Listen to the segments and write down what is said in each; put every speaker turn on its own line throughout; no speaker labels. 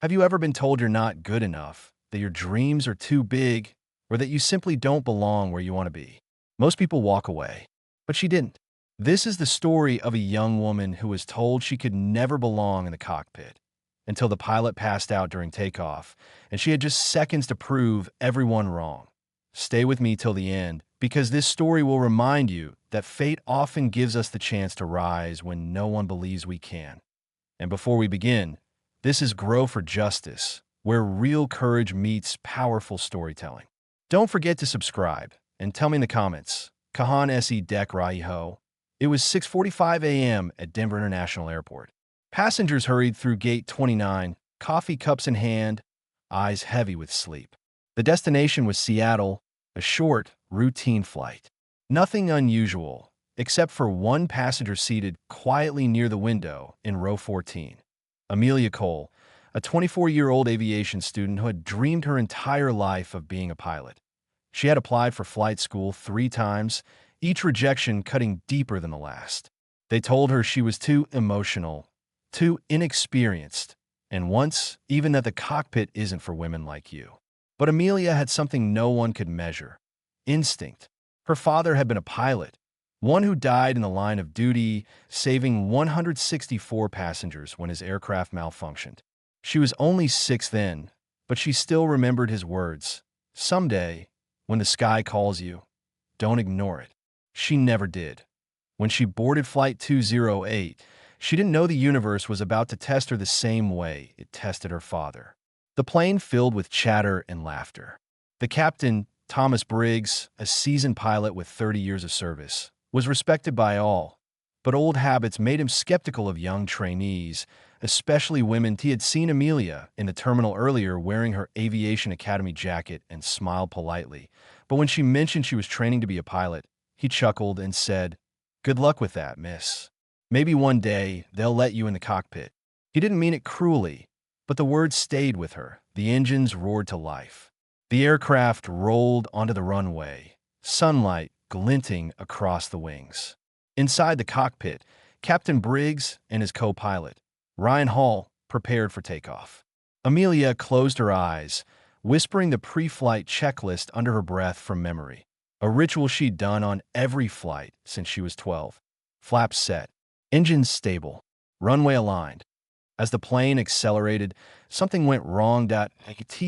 Have you ever been told you're not good enough, that your dreams are too big, or that you simply don't belong where you want to be? Most people walk away, but she didn't. This is the story of a young woman who was told she could never belong in the cockpit until the pilot passed out during takeoff, and she had just seconds to prove everyone wrong. Stay with me till the end, because this story will remind you that fate often gives us the chance to rise when no one believes we can. And before we begin, this is Grow for Justice, where real courage meets powerful storytelling. Don't forget to subscribe and tell me in the comments, Kahan se dek rahi ho. It was 6:45 a.m. at Denver International Airport. Passengers hurried through Gate 29, coffee cups in hand, eyes heavy with sleep. The destination was Seattle, a short, routine flight. Nothing unusual, except for one passenger seated quietly near the window in row 14. Amelia Cole, a 24-year-old aviation student who had dreamed her entire life of being a pilot. She had applied for flight school 3 times, each rejection cutting deeper than the last. They told her she was too emotional, too inexperienced, and once, even that the cockpit isn't for women like you. But Amelia had something no one could measure: instinct. Her father had been a pilot, one who died in the line of duty, saving 164 passengers when his aircraft malfunctioned. She was only 6 then, but she still remembered his words: "Someday, when the sky calls you, don't ignore it." She never did. When she boarded Flight 208, she didn't know the universe was about to test her the same way it tested her father. The plane filled with chatter and laughter. The captain, Thomas Briggs, a seasoned pilot with 30 years of service, was respected by all, but old habits made him skeptical of young trainees, especially women. He had seen Amelia in the terminal earlier wearing her Aviation Academy jacket and smiled politely, but when she mentioned she was training to be a pilot, he chuckled and said, "Good luck with that, miss. Maybe one day they'll let you in the cockpit." He didn't mean it cruelly, but the words stayed with her. The engines roared to life. The aircraft rolled onto the runway, sunlight glinting across the wings. Inside the cockpit, Captain Briggs and his co-pilot, Ryan Hall, prepared for takeoff. Amelia closed her eyes, whispering the pre-flight checklist under her breath from memory, a ritual she'd done on every flight since she was 12. Flaps set, engines stable, runway aligned. As the plane accelerated, something went wrong.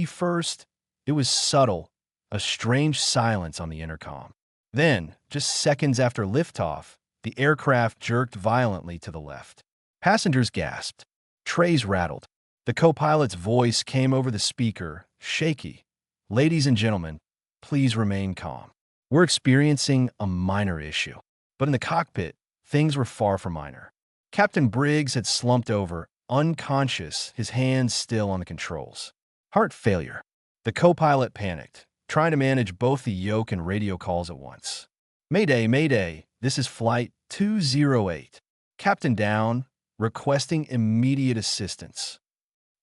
First, it was subtle, a strange silence on the intercom. Then, just seconds after liftoff, the aircraft jerked violently to the left. Passengers gasped. Trays rattled. The co-pilot's voice came over the speaker, shaky. "Ladies and gentlemen, please remain calm. We're experiencing a minor issue." But in the cockpit, things were far from minor. Captain Briggs had slumped over, unconscious, his hands still on the controls. Heart failure. The co-pilot panicked, trying to manage both the yoke and radio calls at once. "Mayday, mayday, this is Flight 208. Captain down, requesting immediate assistance."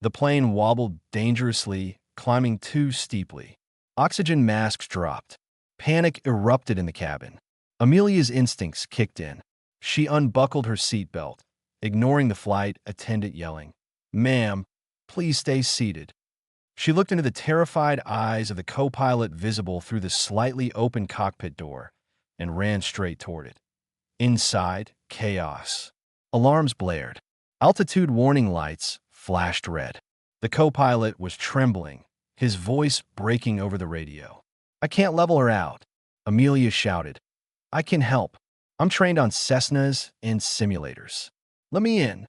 The plane wobbled dangerously, climbing too steeply. Oxygen masks dropped. Panic erupted in the cabin. Amelia's instincts kicked in. She unbuckled her seatbelt, ignoring the flight attendant yelling, "Ma'am, please stay seated." She looked into the terrified eyes of the co-pilot visible through the slightly open cockpit door and ran straight toward it. Inside, chaos. Alarms blared. Altitude warning lights flashed red. The co-pilot was trembling, his voice breaking over the radio. "I can't level her out," Amelia shouted. "I can help. I'm trained on Cessnas and simulators. Let me in."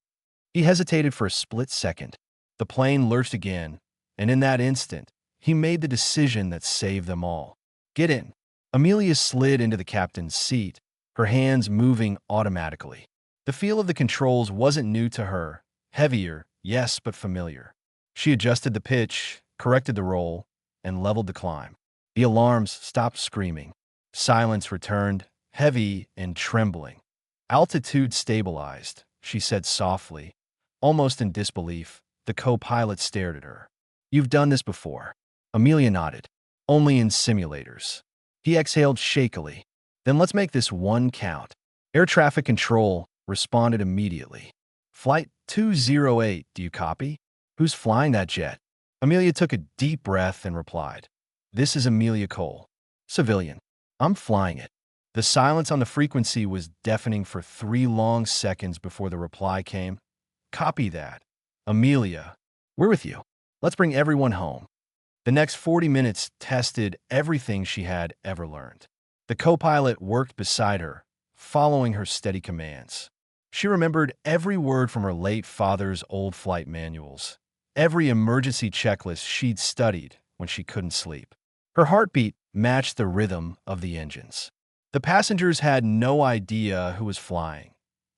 He hesitated for a split second. The plane lurched again, and in that instant, he made the decision that saved them all. "Get in." Amelia slid into the captain's seat, her hands moving automatically. The feel of the controls wasn't new to her. Heavier, yes, but familiar. She adjusted the pitch, corrected the roll, and leveled the climb. The alarms stopped screaming. Silence returned, heavy and trembling. "Altitude stabilized," she said softly, almost in disbelief. The co-pilot stared at her. "You've done this before." Amelia nodded. "Only in simulators." He exhaled shakily. "Then let's make this one count." Air traffic control responded immediately. "Flight 208, do you copy?" Who's flying that jet? Amelia took a deep breath and replied, This is Amelia Cole, civilian. I'm flying it. The silence on the frequency was deafening for 3 long seconds before the reply came. Copy that. Amelia, we're with you. Let's bring everyone home. The next 40 minutes tested everything she had ever learned. The co-pilot worked beside her, following her steady commands. She remembered every word from her late father's old flight manuals, every emergency checklist she'd studied when she couldn't sleep. Her heartbeat matched the rhythm of the engines. The passengers had no idea who was flying,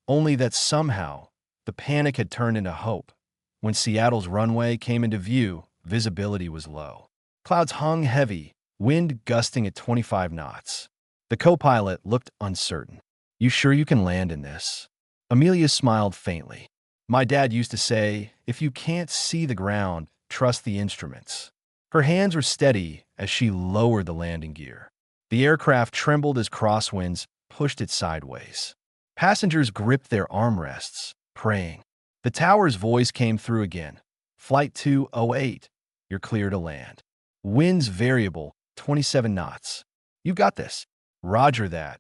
only that somehow the panic had turned into hope. When Seattle's runway came into view, visibility was low. Clouds hung heavy, wind gusting at 25 knots. The co-pilot looked uncertain. You sure you can land in this? Amelia smiled faintly. My dad used to say, if you can't see the ground, trust the instruments. Her hands were steady as she lowered the landing gear. The aircraft trembled as crosswinds pushed it sideways. Passengers gripped their armrests, praying. The tower's voice came through again. Flight 208, you're clear to land. Winds variable, 27 knots. You got this. Roger that,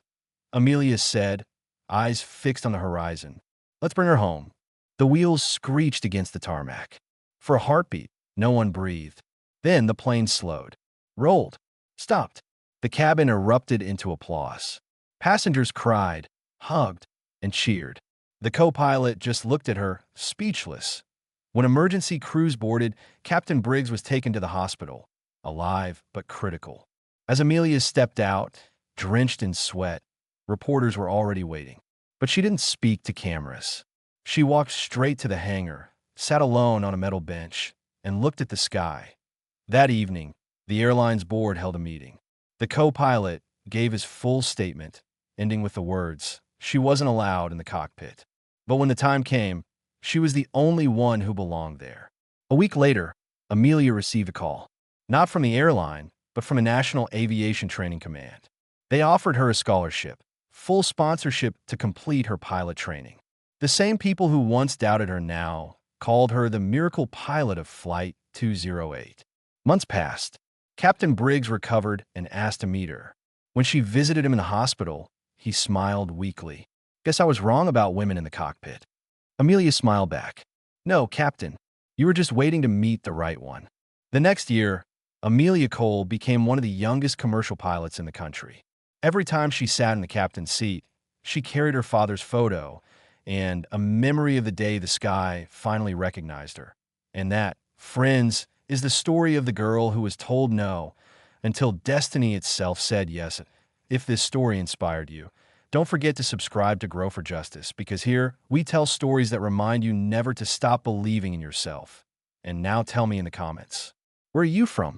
Amelia said, eyes fixed on the horizon. Let's bring her home. The wheels screeched against the tarmac. For a heartbeat, no one breathed. Then the plane slowed, rolled, stopped. The cabin erupted into applause. Passengers cried, hugged, and cheered. The co-pilot just looked at her, speechless. When emergency crews boarded, Captain Briggs was taken to the hospital, alive but critical. As Amelia stepped out, drenched in sweat, reporters were already waiting. But she didn't speak to cameras. She walked straight to the hangar, sat alone on a metal bench, and looked at the sky. That evening, the airline's board held a meeting. The co-pilot gave his full statement, ending with the words, she wasn't allowed in the cockpit. But when the time came, she was the only one who belonged there. A week later, Amelia received a call, not from the airline, but from a National Aviation Training Command. They offered her a scholarship, full sponsorship to complete her pilot training. The same people who once doubted her now called her the miracle pilot of Flight 208. Months passed. Captain Briggs recovered and asked to meet her. When she visited him in the hospital, he smiled weakly. Guess I was wrong about women in the cockpit. Amelia smiled back. No, Captain, you were just waiting to meet the right one. The next year, Amelia Cole became one of the youngest commercial pilots in the country. Every time she sat in the captain's seat, she carried her father's photo and a memory of the day the sky finally recognized her. And that, friends, is the story of the girl who was told no until destiny itself said yes. If this story inspired you, don't forget to subscribe to Grow for Justice, because here we tell stories that remind you never to stop believing in yourself. And now tell me in the comments, where are you from?